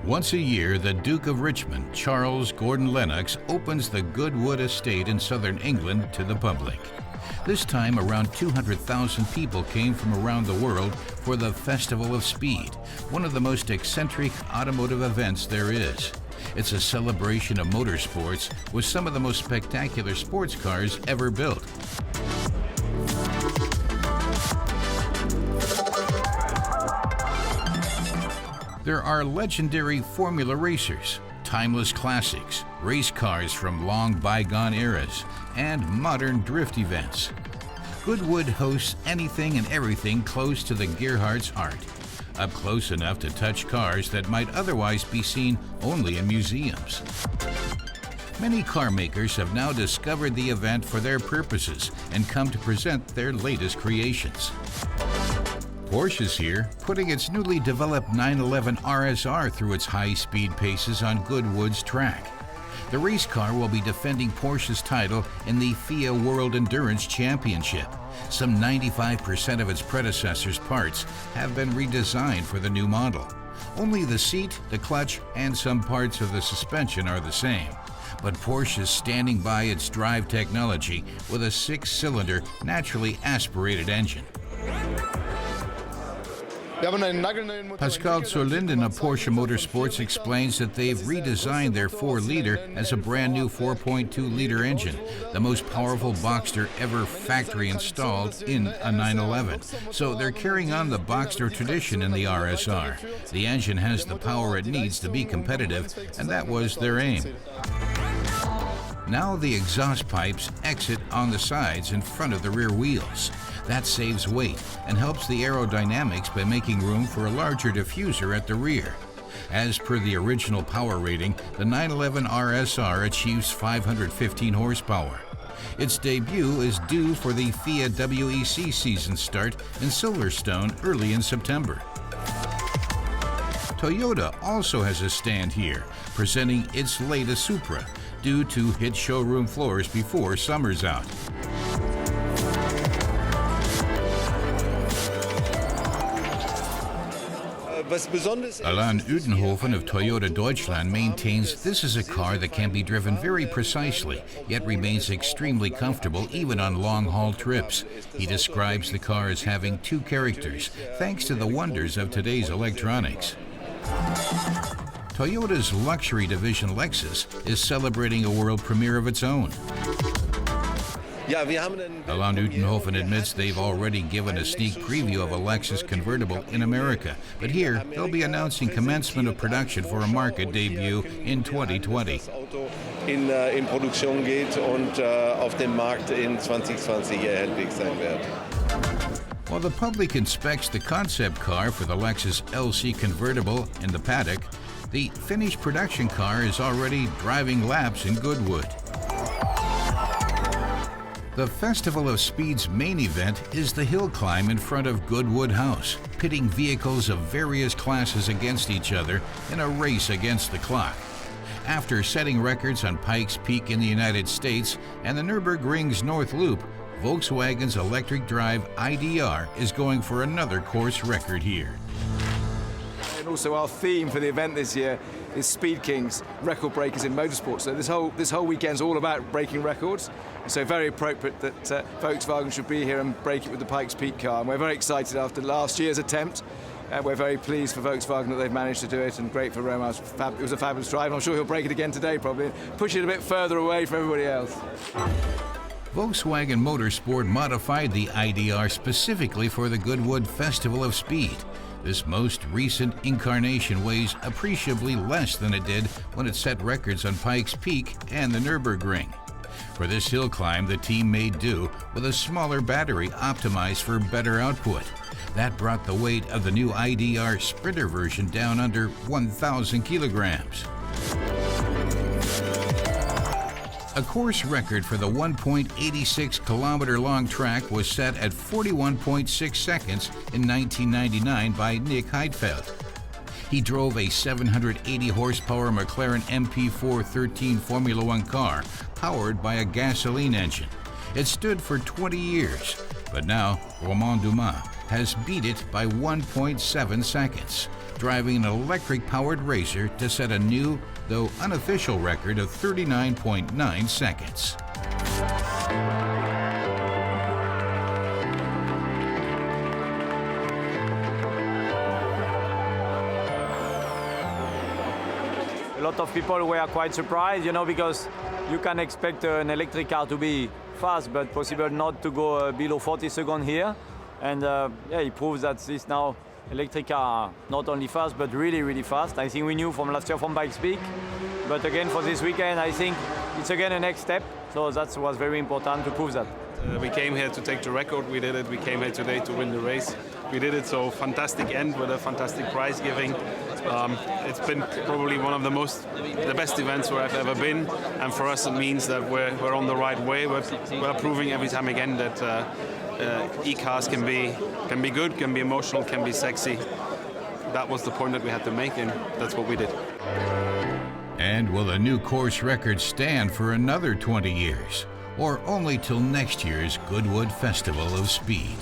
Once a year, the Duke of Richmond, Charles Gordon Lennox, opens the Goodwood estate in southern England to the public. This time, around 200,000 people came from around the world for the Festival of Speed, one of the most eccentric automotive events there is. It's a celebration of motorsports with some of the most spectacular sports cars ever built. There are legendary Formula racers, timeless classics, race cars from long bygone eras, and modern drift events. Goodwood hosts anything and everything close to the Gearhart's heart, up close enough to touch cars that might otherwise be seen only in museums. Many car makers have now discovered the event for their purposes and come to present their latest creations. Porsche is here, putting its newly developed 911 RSR through its high-speed paces on Goodwood's track. The race car will be defending Porsche's title in the FIA World Endurance Championship. Some 95% of its predecessor's parts have been redesigned for the new model. Only the seat, the clutch, and some parts of the suspension are the same. But Porsche is standing by its drive technology with a 6-cylinder, naturally aspirated engine. Pascal Zurlinden of Porsche Motorsports explains that they've redesigned their 4-liter as a brand new 4.2-liter engine, the most powerful Boxster ever factory installed in a 911. So they're carrying on the Boxster tradition in the RSR. The engine has the power it needs to be competitive, and that was their aim. Now the exhaust pipes exit on the sides in front of the rear wheels. That saves weight and helps the aerodynamics by making room for a larger diffuser at the rear. As per the original power rating, the 911 RSR achieves 515 horsepower. Its debut is due for the FIA WEC season start in Silverstone early in September. Toyota also has a stand here, presenting its latest Supra, due to hit showroom floors before summer's out. Alain Udenhoven of Toyota Deutschland maintains this is a car that can be driven very precisely, yet remains extremely comfortable even on long-haul trips. He describes the car as having 2 characters, thanks to the wonders of today's electronics. Toyota's luxury division Lexus is celebrating a world premiere of its own. Alain Utenhoven admits they've already given a sneak preview of a Lexus convertible in America, but here they'll be announcing commencement of production for a market debut in 2020. In Produktion geht und auf dem Markt in 2020 erhältlich sein wird. While the public inspects the concept car for the Lexus LC convertible in the paddock, the finished production car is already driving laps in Goodwood. The Festival of Speed's main event is the hill climb in front of Goodwood House, pitting vehicles of various classes against each other in a race against the clock. After setting records on Pikes Peak in the United States and the Nürburgring's North Loop, Volkswagen's electric drive IDR is going for another course record here. And also our theme for the event this year is Speed Kings, record breakers in motorsport. So this whole weekend's all about breaking records. So very appropriate that Volkswagen should be here and break it with the Pikes Peak car. And we're very excited after last year's attempt. We're very pleased for Volkswagen that they've managed to do it, and great for Romain. It was a fabulous drive. I'm sure he'll break it again today probably, and push it a bit further away from everybody else. Volkswagen Motorsport modified the IDR specifically for the Goodwood Festival of Speed. This most recent incarnation weighs appreciably less than it did when it set records on Pikes Peak and the Nürburgring. For this hill climb, the team made do with a smaller battery optimized for better output. That brought the weight of the new IDR Sprinter version down under 1,000 kilograms. A course record for the 1.86-kilometer-long track was set at 41.6 seconds in 1999 by Nick Heidfeld. He drove a 780-horsepower McLaren MP4 13 Formula One car powered by a gasoline engine. It stood for 20 years, but now Romain Dumas has beat it by 1.7 seconds, driving an electric-powered racer to set a new, though unofficial record of 39.9 seconds. A lot of people were quite surprised, because you can expect an electric car to be fast, but possible not to go below 40 seconds here. And it proves that this now electric car are not only fast, but really, really fast. I think we knew from last year from Bike Speak, but again for this weekend, I think it's again a next step. So that was very important to prove that. We came here to take the record, we did it. We came here today to win the race. We did it, so fantastic end with a fantastic prize giving. It's been probably one of the best events where I've ever been, and for us it means that we're on the right way. We're proving every time again that e-cars can be good, can be emotional, can be sexy. That was the point that we had to make, and that's what we did. And will the new course record stand for another 20 years, or only till next year's Goodwood Festival of Speed?